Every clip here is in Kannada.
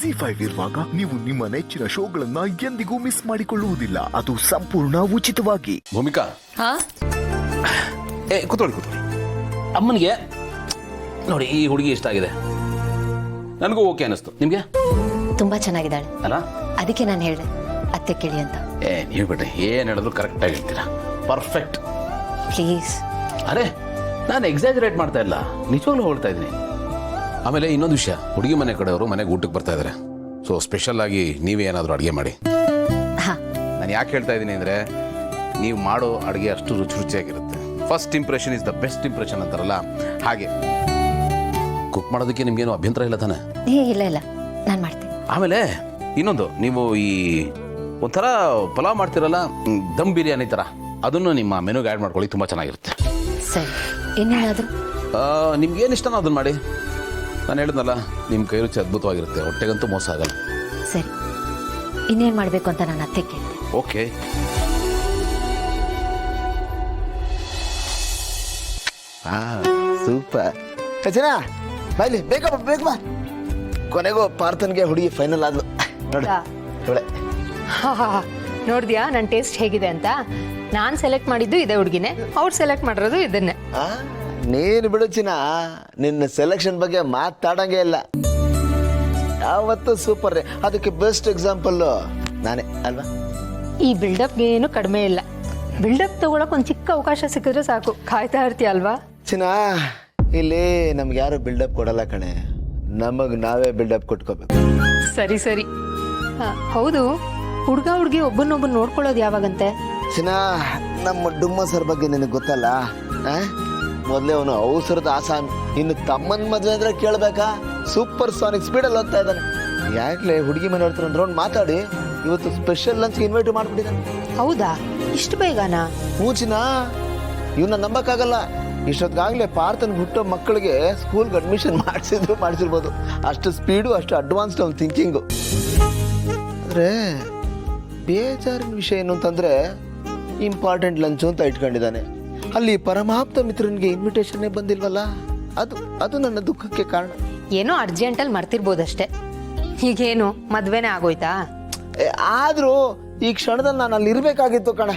ZEE5 ಇರುವಾಗ ನೀವು ನಿಮ್ಮ ನೆಚ್ಚಿನ ಶೋಗಳನ್ನ ಎಂದಿಗೂ ಮಿಸ್ ಮಾಡಿಕೊಳ್ಳುವುದಿಲ್ಲ. ಅದು ಸಂಪೂರ್ಣ ಉಚಿತವಾಗಿ. ಭೂಮಿಕಾ, ಕೂತ್ಕೊಳ್ಳಿ. ಅಮ್ಮನಿಗೆ ನೋಡಿ ಈ ಹುಡುಗಿ ಇಷ್ಟ ಆಗಿದೆ, ನನಗೂ ಓಕೆ ಅನಿಸ್ತು. ನಿಮ್ಗೆ ತುಂಬಾ ಚೆನ್ನಾಗಿದ್ದಾಳೆ ಅಲ್ಲ, ಅದಕ್ಕೆ ನಾನು ಹೇಳಿದೆ ಅತ್ತೆ ಕೇಳಿ ಅಂತ. ನೀವು ಬಿಟ್ರೆ ಏನ್ ಹೇಳಿದ್ರು ಕರೆಕ್ಟ್ ಆಗಿ ಹೇಳ್ತೀರಾ, ಪರ್ಫೆಕ್ಟ್. ಪ್ಲೀಸ್. ಅರೆ ನಾನು ಎಕ್ಸಾಜರೇಟ್ ಮಾಡ್ತಾ ಇಲ್ಲ, ನಿಜವಾಗ್ಲೂ ಹೇಳ್ತಾ ಇದ್ದೀನಿ. ಆಮೇಲೆ ಇನ್ನೊಂದು ವಿಷಯ, ಹುಡುಗಿ ಮನೆ ಕಡೆಯವರು ಮನೆಗೆ ಊಟಕ್ಕೆ ಬರ್ತಾ ಇದ್ದಾರೆ. ಸೊ ಸ್ಪೆಷಲ್ ಆಗಿ ನೀವೇ ಏನಾದರೂ ಅಡುಗೆ ಮಾಡಿ. ನಾನು ಯಾಕೆ ಹೇಳ್ತಾ ಇದ್ದೀನಿ ಅಂದರೆ, ನೀವು ಮಾಡೋ ಅಡುಗೆ ಅಷ್ಟು ರುಚಿಯಾಗಿರುತ್ತೆ. First impression is the best impression ಅಂತಾರಲ್ಲ ಹಾಗೆ. ಕುಕ್ ಮಾಡೋದಕ್ಕೆ ನಿಮ್ಗೇನು ಅಭ್ಯಂತರ ಇಲ್ಲ ತಾನೆ? ಇಲ್ಲ ನಾನು ಮಾಡ್ತೀನಿ. ಆಮೇಲೆ ಇನ್ನೊಂದು, ನೀವು ಈ ಒಂಥರ ಪಲಾವ್ ಮಾಡ್ತಿರಲ್ಲ, ದಮ್ ಬಿರಿಯಾನಿ ಥರ, ಅದನ್ನು ನಿಮ್ಮ ಮೆನುಗೆ ಆ್ಯಡ್ ಮಾಡ್ಕೊಳ್ಳಿ, ತುಂಬ ಚೆನ್ನಾಗಿರುತ್ತೆ. ಸರಿ, ಇನ್ನೇನಾದರೂ ನಿಮ್ಗೇನು ಇಷ್ಟನೋ ಅದನ್ನು ಮಾಡಿ. ನಾನು ಹೇಳಿದ್ನಲ್ಲ, ನಿಮ್ಮ ಕೈ ರುಚಿ ಅದ್ಭುತವಾಗಿರುತ್ತೆ, ಹೊಟ್ಟೆಗಂತೂ ಮೋಸ ಆಗಲ್ಲ. ಸರಿ, ಇನ್ನೇನು ಮಾಡಬೇಕು ಅಂತ ನಾನು ಅತ್ತೆ ಕೇಳ್ತೆ. ಓಕೆ. ಸೂಪರ್. ರಚನಾ ಬಾಯ್ಲಿ, ಬೇಗ ಬಾ. ಕೊನೆಗೂ ಪಾರ್ಥನ್ಗೆ ಹುಡುಗಿ ಫೈನಲ್ ಆದ್ಲು ನೋಡಿ. ನೋಡಿದ್ಯಾ ನನ್ನ ಟೇಸ್ಟ್ ಹೇಗಿದೆ ಅಂತ? ನಾನು ಸೆಲೆಕ್ಟ್ ಮಾಡಿದ್ದು ಇದೇ ಹುಡುಗಿನೇ, ಅವ್ರು ಸೆಲೆಕ್ಟ್ ಮಾಡಿರೋದು ಇದನ್ನೇ. ನೀನು ಬಿಡು ಚಿನ್ನ, ನಿನ್ನ ಸೆಲೆಕ್ಷನ್ ಬಗ್ಗೆ ಮಾತಾಡಂಗೆ ಇಲ್ಲ. ಯಾವತ್ತೂ ಸೂಪರ್. ಅದಕ್ಕೆ ಬೆಸ್ಟ್ ಎಕ್ಸಾಂಪಲ್ ನಾನೇ ಅಲ್ವಾ? ಈ ಬಿಲ್ಡಪ್ಗೆ ಏನು ಕಡಿಮೆ ಇಲ್ಲ. ಬಿಲ್ಡಪ್ ತಗೊಳಕ್ ಒಂದು ಚಿಕ್ಕ ಅವಕಾಶ ಸಿಕ್ಕಿದ್ರೆ ಸಾಕು, ಕಾಯ್ತಾ ಇರ್ತೀಯ ಅಲ್ವಾ? ಚಿನ್ನ, ಇಲ್ಲಿ ನಮ್ಗೆ ಯಾರು ಬಿಲ್ಡಪ್ ಕೊಡಲ್ಲ ಕಣೆ, ನಮಗ್ ನಾವೇ ಬಿಲ್ಡಪ್ ಕೊಟ್ಕೋಬೇಕು. ಸರಿ. ಹೌದು, ಹುಡುಗಿ ಒಬ್ಬನೊಬ್ಬನ್ ನೋಡ್ಕೊಳ್ಳೋದು ಯಾವಾಗಂತೆ? ಚಿನ್ನ, ನಮ್ಮ ಡುಮ್ಮ ಸರ್ ಬಗ್ಗೆ ನಿನಗೆ ಗೊತ್ತಲ್ಲ. ಮೊದಲೇ ಅವನು ಅವಸರದ ಆಸಾಮಿ. ಇನ್ನು ತಮ್ಮನ್ ಮದ್ವೆ ಅಂದ್ರೆ ಕೇಳ್ಬೇಕಾ? ಸೂಪರ್ ಸಾನಿಕ್ ಸ್ಪೀಡಲ್ಲಿ ಹೋಗ್ತಾ ಇದ್ದಾನೆ. ಯಾಕ್ಲೆ ಹುಡುಗಿ ಮನೆ ನೋಡ್ತಾರೆ ಒಂದು ರೌಂಡ್ ಮಾತಾಡಿ ಇವತ್ತು ಸ್ಪೆಷಲ್ ಲಂಚ್ ಇನ್ವೈಟ್ ಮಾಡ್ಬಿಟ್ಟಿದ್ದಾನೆ. ಹೌದಾ, ಇಷ್ಟು ಬೇಗನಾ? ಹೂಚಿನ, ಇವನ್ನ ನಂಬಕ್ಕಾಗಲ್ಲ. ಇಷ್ಟೊತ್ತಿಗಾಗ್ಲೇ ಪಾರ್ಥನ್ ಹುಟ್ಟೋ ಮಕ್ಕಳಿಗೆ ಸ್ಕೂಲ್ಗೆ ಅಡ್ಮಿಷನ್ ಮಾಡಿಸಿರ್ಬೋದು. ಅಷ್ಟು ಸ್ಪೀಡು, ಅಷ್ಟು ಅಡ್ವಾನ್ಸ್ಡ್ ಅವ್ನ ಥಿಂಕಿಂಗು. ಅಂದ್ರೆ ಬೇಜಾರಿನ ವಿಷಯ ಏನು ಅಂತಂದ್ರೆ, ಇಂಪಾರ್ಟೆಂಟ್ ಲಂಚು ಅಂತ ಇಟ್ಕೊಂಡಿದ್ದಾನೆ. ಅಲ್ಲಿ ಪರಮಾಪ್ತ ಮಿತ್ರನಿಗೆ ಇನ್ವಿಟೇಷನ್ನೇ ಬಂದಿಲ್ವಲ್ಲ, ಅದು ನನ್ನ ದುಃಖಕ್ಕೆ ಕಾರಣ. ಏನೋ ಅರ್ಜೆಂಟಲ್ಲಿ ಮರ್ತಿರ್ಬೋದಷ್ಟೇ. ಈಗೇನು ಮದ್ವೆನೇ ಆಗೋಯ್ತಾ? ಆದ್ರೂ ಈ ಕ್ಷಣದಲ್ಲಿ ನಾನು ಅಲ್ಲಿ ಇರ್ಬೇಕಾಗಿತ್ತು ಕಣೆ.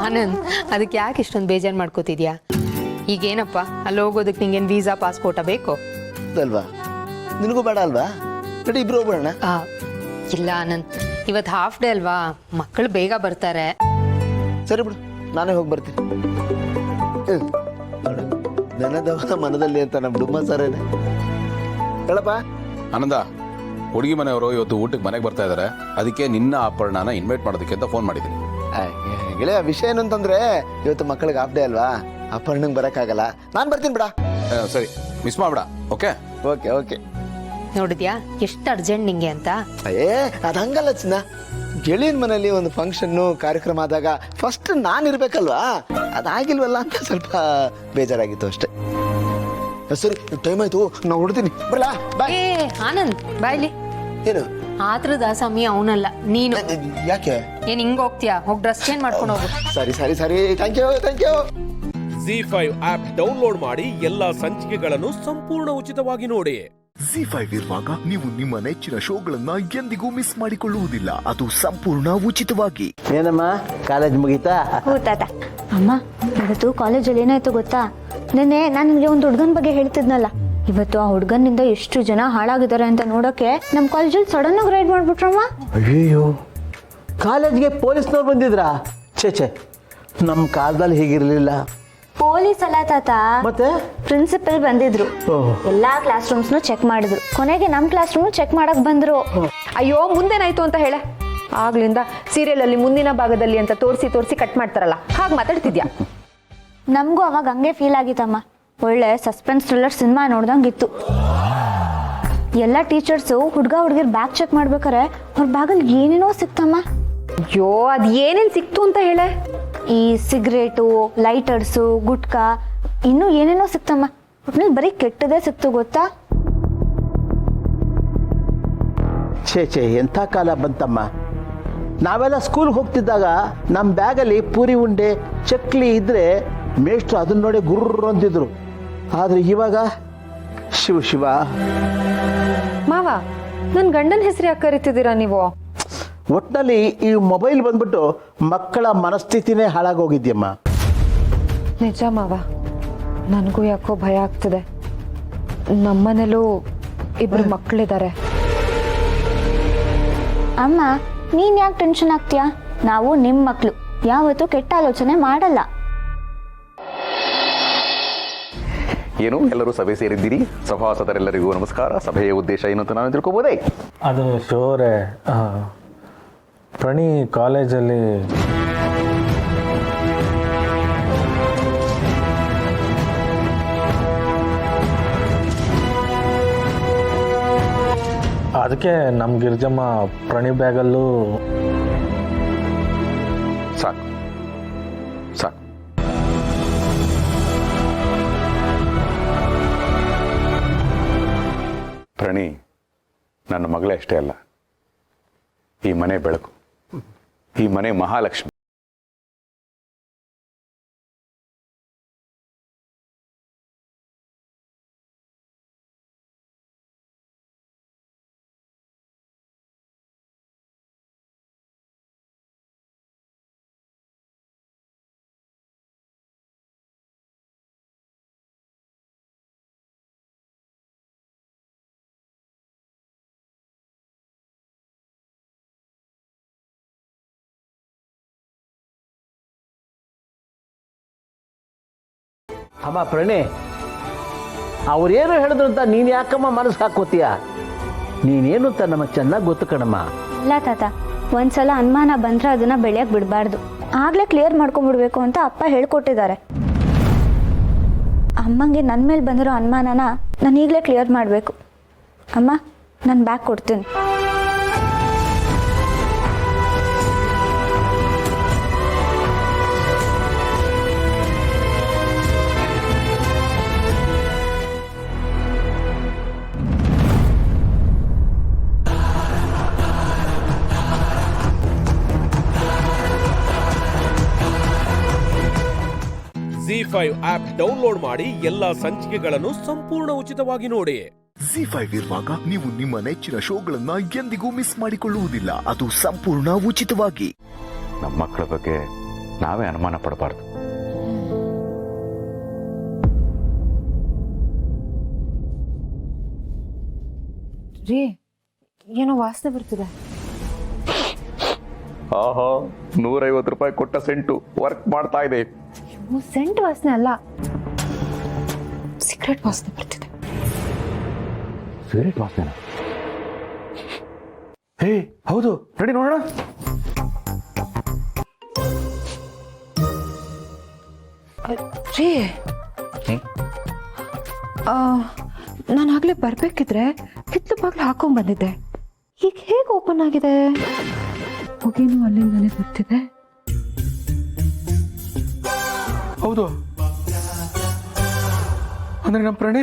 ಆನಂದ್, ಅದಕ್ಕೆ ಯಾಕೆ ಇಷ್ಟೊಂದು ಬೇಜಾರು ಮಾಡ್ಕೋತಿದ್ಯಾ? ಈಗೇನಪ್ಪ, ಅಲ್ಲಿ ಹೋಗೋದಕ್ಕೆ ನಿಂಗೇನು ವೀಸಾ ಪಾಸ್ಪೋರ್ಟ ಬೇಕು ಅಲ್ವಾ? ನಿನಗೂ ಬೇಡ ಅಲ್ವಾ? ನಡಿ ಇಬ್ರು ಹೋಗ್ಬಿಡೋಣ. ಇಲ್ಲ ಆನಂದ್, ಇವತ್ತು ಹಾಫ್ ಡೇ ಅಲ್ವಾ, ಮಕ್ಕಳು ಬೇಗ ಬರ್ತಾರೆ. ಸರಿ ಬಿಡು, ನಾನೇ ಹೋಗಿ ಬರ್ತೀನಿ. ನನದವನ ಮನದಲ್ಲಿ ಅಂತ ನಮ್ಮ ಡುಮ್ಮ ಸರೇನೆ ಹೇಳಪ್ಪ. ಆನಂದ, ಹುಡುಗಿ ಮನೆಯವರು ಇವತ್ತು ಊಟಕ್ಕೆ ಮನೆಗೆ ಬರ್ತಾ ಇದ್ದಾರೆ, ಅದಕ್ಕೆ ನಿನ್ನ ಅಪರ್ಣನ ಇನ್ವೈಟ್ ಮಾಡೋದಕ್ಕೆ ಅಂತ ಫೋನ್ ಮಾಡಿದ್ದೀನಿ. ಗೆಳೆಯ, ವಿಷಯ ಏನು ಅಂತಂದ್ರೆ, ಇವತ್ತು ಮಕ್ಕಳಿಗೆ ಹಾಫ್ ಡೇ ಅಲ್ವಾ, ಅಪರ್ಣಂಗೆ ಬರೋಕ್ಕಾಗಲ್ಲ. ನಾನು ಬರ್ತೀನಿ ಬಿಡ. ಸರಿ, ಮಿಸ್ ಮಾಡ್ಬಿಡ. Okay okay. ನೋಡಿದ್ಯಾ ಎಷ್ಟು ಅರ್ಜೆಂಟ್ ನಿಂಗೆ ಅಂತ? ಅದು ಹಂಗಲ್ಲ ಚಿನ್ನ. ಗೆಳೆಯನ ಮನೇಲಿ ಒಂದು ಫಂಕ್ಷನ್ನು ಕಾರ್ಯಕ್ರಮ ಆದಾಗ ಫಸ್ಟ್ ನಾನು ಇರ್ಬೇಕಲ್ವಾ, ಅದಾಗಿಲ್ವಲ್ಲ ಅಂತ ಸ್ವಲ್ಪ ಬೇಜಾರಾಗಿತ್ತು ಅಷ್ಟೇ. ಸರಿ, ಟೈಮ್ ಆಯ್ತು, ನಾವು ಹೊಡ್ತೀನಿ. ಬರಲಾ? ಬಾಯ್. ಆನಂದ್, ಬಾಯ್ಲಿ. ಏನು ಆತ್ರದ ಆಸಾಮಿ ಅವನಲ್ಲ ನೀನು. ಯಾಕೆ? ಏನ್ ಹಿಂಗ ಹೋಗ್ತೀಯಾ? ಹೋಗಿ ಡ್ರೆಸ್ ಚೇಂಜ್ ಮಾಡ್ಕೊಂಡು ಹೋಗು. ಸರಿ. Thank you. ZEE5 app download ಮಾಡಿ ಎಲ್ಲಾ ಸಂಚಿಕೆಗಳನ್ನು ಸಂಪೂರ್ಣ ಉಚಿತವಾಗಿ ನೋಡಿ. ZEE5 ಇರುವಾಗ ನೀವು ನಿಮ್ಮ ನೆಚ್ಚಿನ ಶೋಗಳನ್ನ ಎಂದಿಗೂ ಮಿಸ್ ಮಾಡಿಕೊಳ್ಳುವುದಿಲ್ಲ. ಅದು ಸಂಪೂರ್ಣ ಉಚಿತವಾಗಿ. ಏನಮ್ಮ, ಕಾಲೇಜ್ ಮುಗೀತಾ? ತಾತ. ಅಮ್ಮ, ಇವತ್ತು ಕಾಲೇಜಲ್ಲಿ ಏನಾಯ್ತು ಗೊತ್ತಾ? ನೆನ್ನೆ ನಾನು ನಿಮಗೆ ಒಂದು ಹುಡುಗನ ಬಗ್ಗೆ ಹೇಳ್ತಿದ್ನಲ್ಲ, ಇವತ್ತು ಆ ಹುಡುಗನಿಂದ ಎಷ್ಟು ಜನ ಹಾಳಾಗಿದ್ದಾರೆ ಅಂತ ನೋಡೋಕೆ ನಮ್ಮ ಕಾಲೇಜಲ್ಲಿ ಸಡನ್ ಆಗಿ ರೈಡ್ ಮಾಡ್ಬಿಟ್ರಮ್ಮ. ಅಯ್ಯೋ, ಕಾಲೇಜ್ಗೆ ಪೊಲೀಸ್ನವ್ರು ಬಂದಿದ್ರಾ? ಛೇ, ನಮ್ಮ ಕಾಲದಲ್ಲಿ ಹೀಗಿರ್ಲಿಲ್ಲ. ಪೊಲೀಸ್ ಅಲ್ಲ ತಾತ, ಮತ್ತೆ ಪ್ರಿನ್ಸಿಪಲ್ ಬಂದಿದ್ರು. ಎಲ್ಲಾ ಕ್ಲಾಸ್ ರೂಮ್ಸ್ನು ಚೆಕ್ ಮಾಡಿದ್ರು. ಕೊನೆಗೆ ನಮ್ಮ ಕ್ಲಾಸ್ ರೂಮ್ ಚೆಕ್ ಮಾಡಕ್ ಬಂದ್ರು. ಅಯ್ಯೋ, ಮುಂದೇನಾಯ್ತು ಅಂತ ಹೇಳೆ. ಆಗ್ಲಿಂದ ಸೀರಿಯಲ್ ಅಲ್ಲಿ ಮುಂದಿನ ಭಾಗದಲ್ಲಿ ಅಂತ ತೋರಿಸಿ ಕಟ್ ಮಾಡ್ತಾರಲ್ಲ, ಹಾಗೆ ಮಾತಾಡ್ತಿದ್ಯಾ? ನಮಗೂ ಅವಾಗ ಹಂಗೆ ಫೀಲ್ ಆಗಿತ್ತಮ್ಮ. ಒಳ್ಳೆ ಸಸ್ಪೆನ್ಸ್ ಥ್ರಿಲ್ಲರ್ ಸಿನಿಮಾ ನೋಡ್ದಂಗಿತ್ತು. ಎಲ್ಲ ಟೀಚರ್ಸು ಹುಡುಗಿರ್ ಬ್ಯಾಗ್ ಚೆಕ್ ಮಾಡ್ಬೇಕಾರೆ ಅವ್ರ ಬ್ಯಾಗಲ್ಲಿ ಏನೇನೋ ಸಿಕ್ತಮ್ಮ. ಅಯ್ಯೋ, ಅದ್ ಏನೇನ್ ಸಿಕ್ತು ಅಂತ ಹೇಳೆ. ಈ ಸಿಗರೇಟು, ಲೈಟರ್ಸು, ಗುಟ್ಕಾ, ಇನ್ನೂ ಏನೇನೋ ಸಿಕ್ತಮ್ಮ. ಒಟ್ನಲ್ಲಿ ಬರೀ ಕೆಟ್ಟದೇ ಸಿಕ್ತು ಗೊತ್ತಾ. ಛೇ, ಎಂಥ ಕಾಲ ಬಂತಮ್ಮ. ನಾವೆಲ್ಲ ಸ್ಕೂಲ್ಗೆ ಹೋಗ್ತಿದ್ದಾಗ ನಮ್ಮ ಬ್ಯಾಗಲ್ಲಿ ಪೂರಿ ಉಂಡೆ, ಚಕ್ಲಿ ಇದ್ರೆ ಮೇಷ್ಟ್ರು ಅದನ್ನ ನೋಡಿ ಗುರ್ರ ಅಂತಿದ್ರು. ಆದ್ರೆ ಇವಾಗ ಶಿವ ಮಾವ, ನನ್ನ ಗಂಡನ ಹೆಸರು ಯಾಕೆ ಕರಿತಿದ್ದೀರಾ ನೀವು? ಒಟ್ಟಿನಲ್ಲಿ ಈ ಮೊಬೈಲ್ ಬಂದ್ಬಿಟ್ಟು ಮಕ್ಕಳ ಮನಸ್ಥಿತಿನೇ ಹಾಳಾಗೋಗಿದ್ಯಮ್ಮ. ನಿಜ ಮಾವ, ನನಗೂ ಯಾಕೋ ಭಯ ಆಗ್ತಿದೆ. ನಮ್ಮನೇಲೂ ಇಬ್ರು ಮಕ್ಕಳಿದ್ದಾರೆ. ಅಮ್ಮ, ನೀನ್ ಯಾಕೆ ಟೆನ್ಷನ್ ಆಗ್ತೀಯಾ? ನಾವು ನಿಮ್ಮ ಮಕ್ಕಳು, ಯಾವತ್ತೂ ಕೆಟ್ಟ ಆಲೋಚನೆ ಮಾಡಲ್ಲ. ಏನು ಎಲ್ಲರೂ ಸಭೆ ಸೇರಿದ್ದೀರಿ? ಸಭಾಸದರೆಲ್ಲರಿಗೂ ನಮಸ್ಕಾರ. ಸಭೆಯ ಉದ್ದೇಶ ಏನು ಅಂತ ನಾನು ತಿಳ್ಕೊಬೋದೇ? ಅದು ಶೋರೆ ಪ್ರಣಿ ಕಾಲೇಜಲ್ಲಿ ಅದಕ್ಕೆ ನಮ್ಮ ಗಿರ್ಜಮ್ಮ ಪ್ರಣಿ ಬ್ಯಾಗಲ್ಲೂ ಸಾಕು ಸಾಕು. ಪ್ರಣಿ ನನ್ನ ಮಗಳೇ ಅಷ್ಟೇ ಅಲ್ಲ, ಈ ಮನೆ ಬೆಳಕು, ಈ ಮನೆ ಮಹಾಲಕ್ಷ್ಮಿ. ಅಮ್ಮ ಪ್ರಣಿ, ಅವ್ರೇನು ಹೇಳಿದ್ರು ಅಂತ ನೀನು ಯಾಕಮ್ಮ ಮನಸ್ಸು ಹಾಕೋತೀಯ? ನೀನೇನು ಅಂತ ನಮಗೆ ಚೆನ್ನಾಗಿ ಗೊತ್ತು ಕಣಮ್ಮ. ಇಲ್ಲ ತಾತ, ಒಂದ್ಸಲ ಅನುಮಾನ ಬಂದ್ರೆ ಅದನ್ನ ಬೆಳೆಯಕ್ ಬಿಡಬಾರ್ದು. ಆಗ್ಲೇ ಕ್ಲಿಯರ್ ಮಾಡ್ಕೊಂಡ್ಬಿಡ್ಬೇಕು ಅಂತ ಅಪ್ಪ ಹೇಳ್ಕೊಟ್ಟಿದ್ದಾರೆ. ಅಮ್ಮಂಗೆ ನನ್ನ ಮೇಲೆ ಬಂದಿರೋ ಅನುಮಾನನ ನಾನು ಈಗಲೇ ಕ್ಲಿಯರ್ ಮಾಡಬೇಕು. ಅಮ್ಮ, ನಾನು ಬ್ಯಾಗ್ ಕೊಡ್ತೀನಿ. ZEE5 ಆಪ್ ಡೌನ್ಲೋಡ್ ಮಾಡಿ ಎಲ್ಲಾ ಸಂಚಿಕೆಗಳನ್ನು ಸಂಪೂರ್ಣ ಉಚಿತವಾಗಿ ನೋಡಿ. ZEE5 ಇರುವಾಗ ನೀವು ನಿಮ್ಮ ನೆಚ್ಚಿನ ಶೋಗಳನ್ನ ಎಂದಿಗೂ ಮಿಸ್ ಮಾಡಿಕೊಳ್ಳುವುದಿಲ್ಲ. ಅದು ಸಂಪೂರ್ಣ ಉಚಿತವಾಗಿ. ನಮ್ಮ ಮಕ್ಕಳ ಬಗ್ಗೆ ನಾವೇ ಅನುಮಾನ ಪಡಬಾರ್ದು. ರೀ, ಏನೋ ವಾಸನೆ ಬರ್ತಿದೆ. ಆಹಾ, 150 ರೂಪಾಯಿ ಕೊಟ್ಟ ಸೆಂಟು ವರ್ಕ್ ಮಾಡ್ತಾ ಇದೆ. ಸೆಂಟ್ ವಾಸನೆ ಅಲ್ಲ, ಸಿಗರೇಟ್ ವಾಸನೆ ಬರ್ತಿದೆ. ಸಿಗರೇಟ್ ವಾಸನೆ? ಹೇ ಹೌದು, ರೆಡಿ ನೋಡೋಣ. ರೀ, ನಾನು ಆಗ್ಲೇ ಬರ್ಬೇಕಿದ್ರೆ ಕಿತ್ಲು ಬಾಗ್ಲು ಹಾಕೊಂಡ್ ಬಂದಿದ್ದೆ. ಈಗ ಹೇಗೆ ಓಪನ್ ಆಗಿದೆ? ಹೊಗೆನೂ ಅಲ್ಲಿಂದಾನೆ ಬರ್ತಿದೆ. ಹೌದು, ಅಂದ್ರೆ ನಮ್ಮ ಪ್ರಾಣಿ.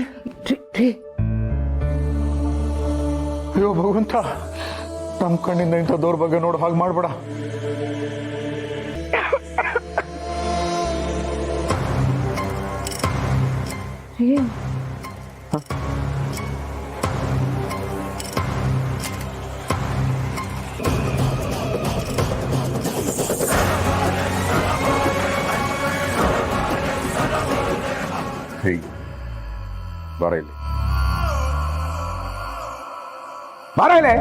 ಅಯ್ಯೋ ಭಗವಂತ, ನಮ್ಮ ಕಣ್ಣಿಂದ ಇಂಥ ದೌರ್ಭಾಗ್ಯ ನೋಡು ಹಾಗೆ ಮಾಡ್ಬೇಡ. ಬಾರ ಇಲ್ಲಿ, ಬಾರ ಇಲ್ಲಿ.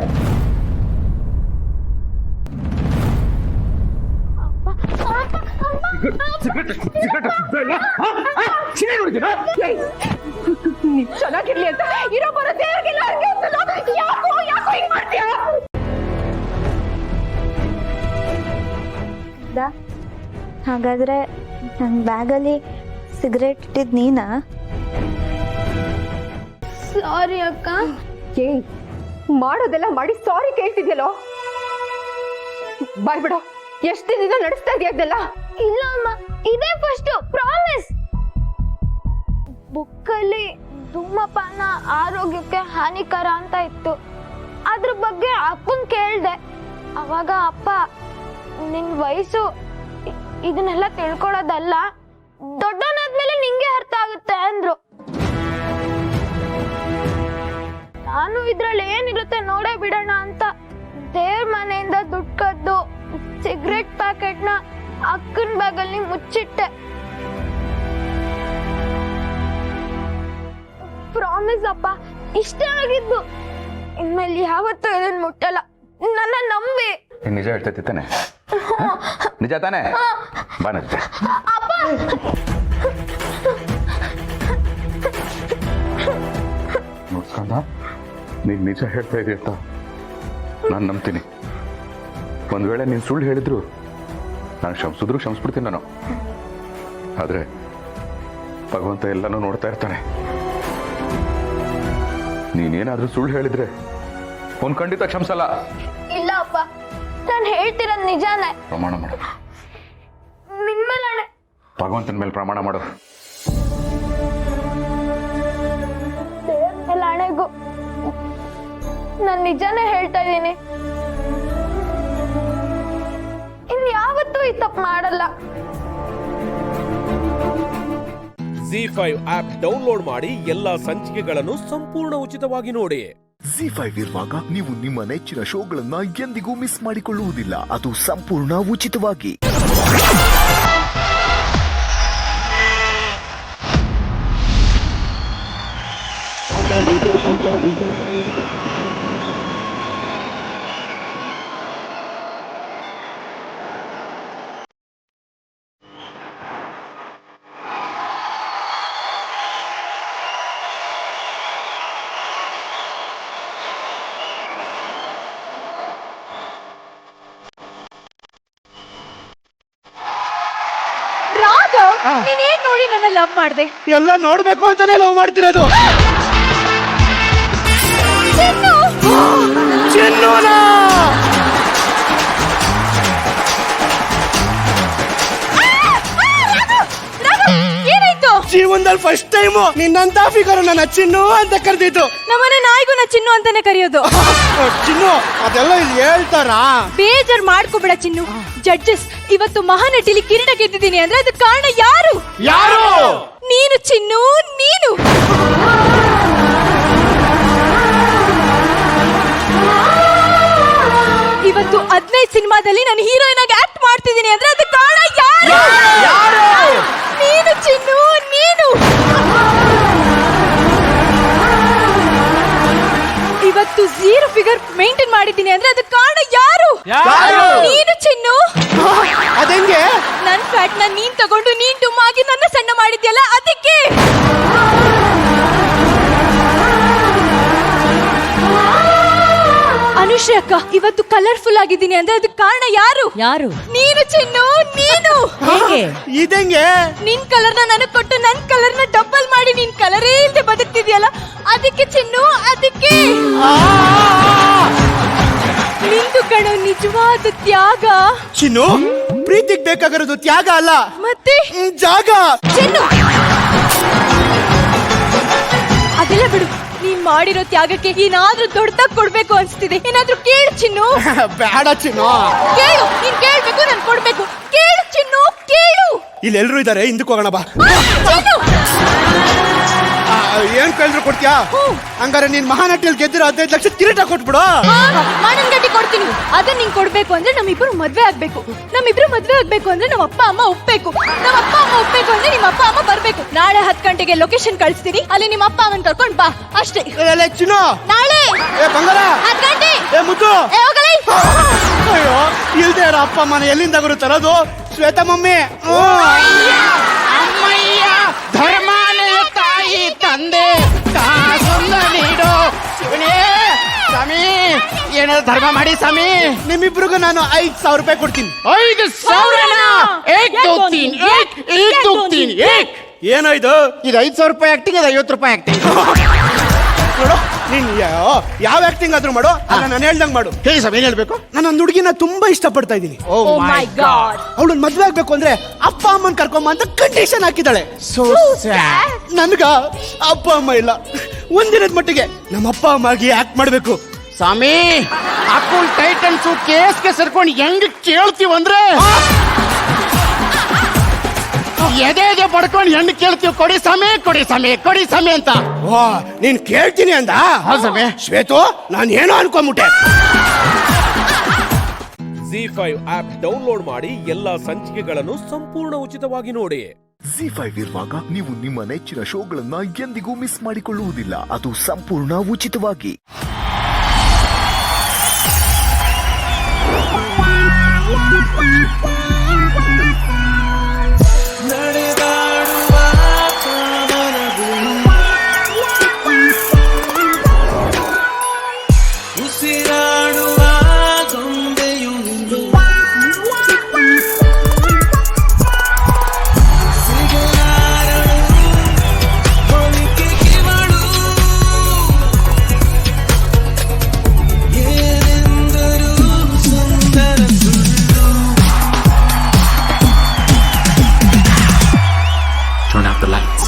ಚೆನ್ನಾಗಿರ್ಲಿ ಅಂತ ಇರೋ ಬರೋ ದೇವರಿಗೆಲ್ಲ ಯಾಕೋ ಹಿಂಗ್ ಮಾಡ್ತೀಯಾ? ಹಾಗಾದ್ರೆ ನನ್ನ ಬ್ಯಾಗಲ್ಲಿ ಸಿಗರೇಟ್ ಇಟ್ಟಿದ್ ನೀನಾ? ಸಾರಿ ಅಕ್ಕ. ಮಾಡೋದೆಲ್ಲ ಮಾಡಿ ಸಾರಿ ಕೇಳ್ತಿದ್ಯಲ್ಲೋ? ಬಾಯ್ ಬಿಡೋ, ಎಷ್ಟು ದಿನ ನಡೆಸ್ತಾ ಇದೆಯಲ್ಲ? ಇಲ್ಲ ಅಮ್ಮ, ಇದೇ ಫಸ್ಟ್, ಪ್ರಾಮಿಸ್. ಬುಕ್ಕಲ್ಲಿ ಧೂಮಪಾನ ಆರೋಗ್ಯಕ್ಕೆ ಹಾನಿಕರ ಅಂತ ಇತ್ತು. ಅದ್ರ ಬಗ್ಗೆ ಅಪ್ಪನ್ ಕೇಳ್ದೆ. ಅವಾಗ ಅಪ್ಪ, ನಿನ್ ವಯಸ್ಸು ಇದನ್ನೆಲ್ಲ ತಿಳ್ಕೊಳ್ಳೋದಲ್ಲ, ದೊಡ್ಡವನಾದ್ಮೇಲೆ ನಿಂಗೆ ಅರ್ಥ ಆಗುತ್ತೆ ಅಂದ್ರು. ನಾನು ಇದ್ರಲ್ಲಿ ಏನಿರುತ್ತೆ ನೋಡೇ ಬಿಡೋಣ ಅಂತ ದೇವ್ರ ಮನೆಯಿಂದ ದುಡ್ಡು ಕದ್ದು ಸಿಗರೆಟ್ ಪ್ಯಾಕೆಟ್ನ ಅಕ್ಕನ ಬ್ಯಾಗಲ್ಲಿ ಮುಚ್ಚಿಟ್ಟೆ. ಪ್ರಾಮಿಸ್ ಅಪ್ಪ, ಇಷ್ಟೇ ಆಗಿದ್ದು. ಇನ್ಮೇಲೆ ಯಾವತ್ತೂ ಇದನ್ನ ಮುಟ್ಟಲ್ಲ, ನನ್ನ ನಂಬಿ. ನಿಜ ಹೇಳ್ತೈತಿ ತಾನೆ? ನಿಜ ತಾನೆ? ಬಾನತ್ತೆ ನೋಡ್ಸ್ಕೊಂಡ ನೀನ್ ನಿಜ ಹೇಳ್ತಾ ಇದೀಯ ಅಂತ ನಾನು ನಂಬ್ತೀನಿ. ಒಂದ್ ವೇಳೆ ನೀನ್ ಸುಳ್ಳು ಹೇಳಿದ್ರು ನಾನು ಕ್ಷಮಿಸ್ಬಿಡ್ತೀನಿ ನಾನು. ಆದ್ರೆ ಭಗವಂತ ಎಲ್ಲನೂ ನೋಡ್ತಾ ಇರ್ತಾನೆ. ನೀನೇನಾದ್ರೂ ಸುಳ್ಳು ಹೇಳಿದ್ರೆ ಒಂದ್ ಖಂಡಿತ ಕ್ಷಮಿಸಲ್ಲ. ಇಲ್ಲ ಅಪ್ಪ, ನಾನು ಹೇಳ್ತಿರೋದು ನಿಜಾನೇ. ಪ್ರಮಾಣ ಮಾಡು. ನಿಮ್ಮೇಲೆ ಭಗವಂತನ ಮೇಲೆ ಪ್ರಮಾಣ ಮಾಡು. ದೇವ್ರ ಮೇಲೆ ಹಣೆಗೂ ನಾನು ನಿಜಾನೇ ಹೇಳ್ತಾ ಇದ್ದೀನಿ. ಇನ್ಯಾವತ್ತೂ ಈ ತಪ್ಪು ಮಾಡಲ್ಲ. ZEE5 ಆಪ್ ಡೌನ್ಲೋಡ್ ಮಾಡಿ ಎಲ್ಲಾ ಸಂಚಿಕೆಗಳನ್ನು ಸಂಪೂರ್ಣ ಉಚಿತವಾಗಿ ನೋಡಿ. ZEE5 ಇರುವಾಗ ನೀವು ನಿಮ್ಮ ನೆಚ್ಚಿನ ಶೋಗಳನ್ನ ಎಂದಿಗೂ ಮಿಸ್ ಮಾಡಿಕೊಳ್ಳುವುದಿಲ್ಲ. ಅದು ಸಂಪೂರ್ಣ ಉಚಿತವಾಗಿ. ನೀನೇನ್ ನೋಡಿ ನನ್ನ ಲವ್ ಮಾಡ್ದೆ? ಎಲ್ಲ ನೋಡ್ಬೇಕು ಅಂತಾನೆ ಲವ್ ಮಾಡ್ತಿರೋದು. ಏನಾಯ್ತು? ಜೀವನದಲ್ಲಿ ಫಸ್ಟ್ ಟೈಮ್ ನಿನ್ನಂತ ಫಿಗರ್ ನನ್ನ ಚಿನ್ನು ಅಂತ ಕರೆದಿದ್ದು. ನಮ್ಮನೆ ನಾಯಿಗೂ ನಾ ಚಿನ್ನು ಅಂತಾನೆ ಕರೆಯೋದು. ಚಿನ್ನು ಅದೆಲ್ಲ ಇಲ್ಲಿ ಹೇಳ್ತಾರಾ? ಬೇಜಾರ್ ಮಾಡ್ಕೋಬೇಡ ಚಿನ್ನು. ಜಡ್ಜಸ್, ಇವತ್ತು ಮಹಾನಟಿಲಿ ಕಿರೀಟ ಗೆದ್ದಿದ್ದೀನಿ ಅಂದ್ರೆ ಅದಕ್ಕೆ ಕಾರಣ ಯಾರು? ನೀನು ಚಿನ್ನು, ನೀನು. ಇವತ್ತು 15 ಸಿನಿಮಾದಲ್ಲಿ ನಾನು ಹೀರೋಯಿನ್ ಆಗಿ ಆಕ್ಟ್ ಮಾಡ್ತಿದ್ದೀನಿ ಅಂದ್ರೆ ಅದಕ್ಕೆ ಕಾರಣ ಯಾರು? ನೀನು ಚಿನ್ನು, ನೀನು. ಇವತ್ತು 0 ಫಿಗರ್ ಮೇಂಟೈನ್ ಮಾಡಿದ್ದೀನಿ ಅಂದ್ರೆ ಅದಕ್ಕೆ ಕಾರಣ ಯಾರು? ನೀನು ಚಿನ್ನು. ಅದಂಗೆ ನನ್ ಫ್ಯಾಟ್ ನ ನೀನ್ ತಗೊಂಡು ನೀನ್ ಡುಮ್ಮಾಗಿ ನನ್ನ ಸಣ್ಣ ಮಾಡಿದ್ಯಲ್ಲ ಅದಕ್ಕೆ. ಅನುಶ್ರೀ ಅಕ್ಕ, ಇವತ್ತು ಕಲರ್ಫುಲ್ ಆಗಿದ್ದೀನಿ ಅಂದ್ರೆ ಅದಕ್ಕೆ ಕಾರಣ ಯಾರು? ನೀನು ಚಿನ್ನು, ನೀನು. ಇದಂಗೆ ನಿನ್ ಕಲರ್ನ ನನಗ್ ಕೊಟ್ಟು ನನ್ ಕಲರ್ನ ಡಬಲ್ ಮಾಡಿ ನಿನ್ ಕಲರೇ ಇಲ್ಲದೆ ಬದುಕ್ತಿದ್ಯಲ್ಲ ಅದಕ್ಕೆ ಚಿನ್ನು, ಅದಕ್ಕೆ. ನಿಂದು ಕಣೋ ನಿಜವಾದ ತ್ಯಾಗ. ಚಿನ್ನು, ಪ್ರೀತಿಗ್ ಬೇಕಾಗಿರೋದು ತ್ಯಾಗ ಅಲ್ಲ, ಮತ್ತೆ ಜಾಗ. ಚಿನ್ನು, ಅದೆಲ್ಲ ಬಿಡು. ನೀನ್ ಮಾಡಿರೋ ತ್ಯಾಗಕ್ಕೆ ಏನಾದ್ರೂ ದೊಡ್ಡದಾಗಿ ಕೊಡ್ಬೇಕು ಅನ್ಸ್ತಿದೆ. ಏನಾದ್ರೂ ಕೇಳು ಚಿನ್ನು. ಬೇಡ ಚಿನ್ನು. ಕೇಳು, ನೀನ್ ಕೇಳ್ಬೇಕು, ನಾನು ಕೊಡ್ಬೇಕು. ಕೇಳು ಚಿನ್ನು, ಕೇಳು. ಇಲ್ಲಿ ಎಲ್ರು ಇದಾರೆ, ಹಿಂದಕ್ಕೆ ಹೋಗೋಣ ಬಾ. ಚಿನ್ನು, ಏನ್ ಕೇಳಿದ್ರು ಕೊಡ್ತೀಯಾ? ಹಂಗಾರೆ ನೀನ್ ಮಹಾನಟಿಯಲ್ಲಿ ಗೆದ್ದಿರೋ 15 ಲಕ್ಷ ಕಿರೀಟ ಕೊಟ್ಬಿಡು. ಮಾಡನ್ ಗಟ್ಟಿ ಕೊಡ್ತೀನಿ. ಅದನ್ನ ನಿಂಗೆ ಕೊಡ್ಬೇಕು ಅಂದ್ರೆ ನಮ್ಮಿಬ್ರು ಮದ್ವೆ ಆಗ್ಬೇಕು. ನಮ್ಮಿಬ್ರು ಮದ್ವೆ ಆಗ್ಬೇಕು ಅಂದ್ರೆ ನಮ್ಮ ಅಪ್ಪ ಅಮ್ಮ ಒಪ್ಬೇಕು. ನಮ್ಮ ಅಪ್ಪ ಅಮ್ಮ ಒಪ್ಬೇಕು ಅಂದ್ರೆ ನಿಮ್ಮ ಅಪ್ಪ ಅಮ್ಮ ಬರ್ಬೇಕು. ನಾಳೆ 10 ಗಂಟೆಗೆ ಲೊಕೇಶನ್ ಕಳಿಸ್ತೀನಿ, ಅಲ್ಲಿ ನಿಮ್ಮ ಅಪ್ಪ ಅಮ್ಮನ್ ಕರ್ಕೊಂಡ್ ಬಾ ಅಷ್ಟೇ. ಚಿನ್ನು, ನಾಳೆ ಬಂಗಾರ 10 ಗಂಟೆ. ಮುದ್ದು, ಹೋಗಲೇ. ಅಯ್ಯೋ, ಇಲ್ದೇ ಇರೋ ಅಪ್ಪ ಅಮ್ಮನ ಎಲ್ಲಿಂದ ಗುರು ತರೋದು? ಶ್ವೇತಾ ಮಮ್ಮಿ. ಅಮ್ಮಯ್ಯ ಧರ್ಮಾಲಯ ತಾಯಿ ತಂದೆ ಕಾಸನ್ನ ನೀಡು ಶಿವನೇ. ಸ್ವಾಮಿ, ಏನಾದ್ರು ಧರ್ಮ ಮಾಡಿ ಸ್ವಾಮಿ. ನಿಮ್ಮಿಬ್ರಿಗೂ ನಾನು 5,000 ರೂಪಾಯಿ ಕೊಡ್ತೀನಿ. 5,000? ಏನೋ ಇದು? ಇದು 5,000 ರೂಪಾಯಿ ಆಕ್ಟಿಂಗ್, ಇದು 50 ರೂಪಾಯಿ ಆಕ್ಟಿಂಗ್. ನೋಡು, ನೀನ್ ಯಾವ ಆಕ್ಟಿಂಗ್ ಆದ್ರೂ ಮಾಡು, ನಾನು ಹೇಳ್ದಂಗ್ ಮಾಡು. ಹೇಳಿ ಸ್ವಾಮಿ, ಏನ್ ಹೇಳ್ಬೇಕು? ನಾನು ಒಂದು ಹುಡುಗಿನ ತುಂಬಾ ಇಷ್ಟಪಡ್ತಾ ಇದ್ದೀನಿ. Oh my God. ಅವಳನ್ನ ಮದ್ವೆ ಆಗ್ಬೇಕು ಅಂದ್ರೆ ಅಪ್ಪ ಅಮ್ಮನ್ ಕರ್ಕೊಂಬ ಅಂತ ಕಂಡೀಷನ್ ಹಾಕಿದಾಳೆ. ನನ್ಗ ಅಪ್ಪ ಅಮ್ಮ ಇಲ್ಲ. ಒಂದಿನದ ಮಟ್ಟಿಗೆ ನಮ್ಮ ಅಪ್ಪ ಅಮ್ಮಗೆ ಆಕ್ಟ್ ಮಾಡ್ಬೇಕು. ಸ್ವಾಮಿ, ಅಕೌಂಟ್ ಟೈಟನ್ಸು ಕೇಸ್ಗೆ ಸೇರ್ಕೊಂಡು ಹೆಂಗ್ ಕೇಳ್ತೀವಂದ್ರೆ ಎದೆ ಪಡ್ಕೊಂಡು ಹೆಣ್ಣು ಕೇಳ್ತೀವಿ, ಕೊಡಿ ಸಮಯ ಕೊಡಿ ಸಮಯ ಕೊಡಿ ಸಮಯ ಅಂತ. ಓ ನೀನ್ ಕೇಳ್ತೀನಿ ಅಂದ? ಹೌದು ಸಮಯ. ಶ್ವೇತು, ನಾನು ಏನೋ ಅನ್ಕೊಂಬಿಟ್ಟೆ. ZEE5 ಆಪ್ ಡೌನ್ಲೋಡ್ ಮಾಡಿ ಎಲ್ಲಾ ಸಂಚಿಕೆಗಳನ್ನು ಸಂಪೂರ್ಣ ಉಚಿತವಾಗಿ ನೋಡಿ. ZEE5 ಇರುವಾಗ ನೀವು ನಿಮ್ಮ ನೆಚ್ಚಿನ ಶೋಗಳನ್ನ ಎಂದಿಗೂ ಮಿಸ್ ಮಾಡಿಕೊಳ್ಳುವುದಿಲ್ಲ. ಅದು ಸಂಪೂರ್ಣ ಉಚಿತವಾಗಿ. Turn out the lights.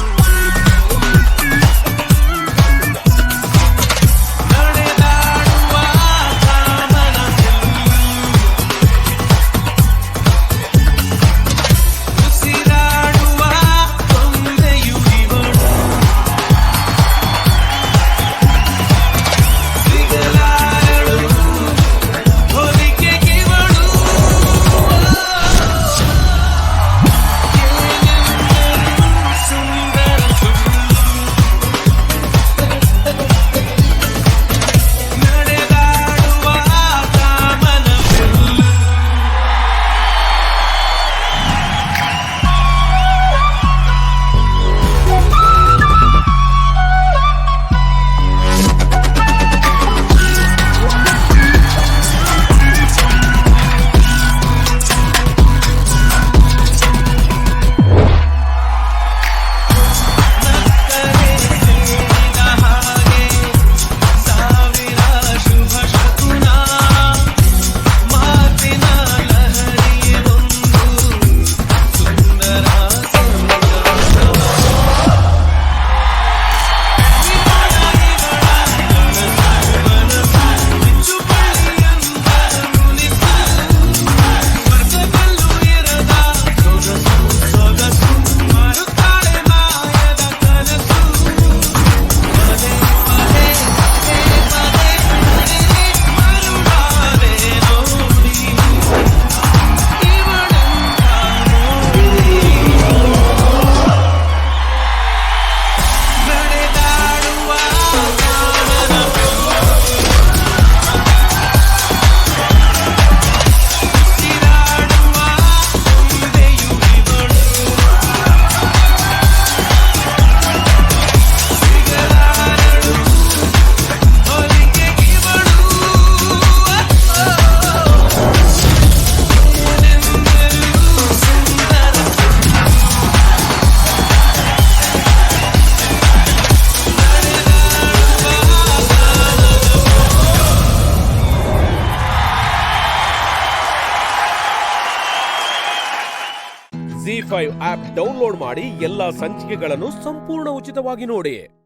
ZEE5 app download ಮಾಡಿ ಎಲ್ಲಾ ಸಂಚಿಕೆಗಳನ್ನು ಸಂಪೂರ್ಣ ಉಚಿತವಾಗಿ ನೋಡಿ.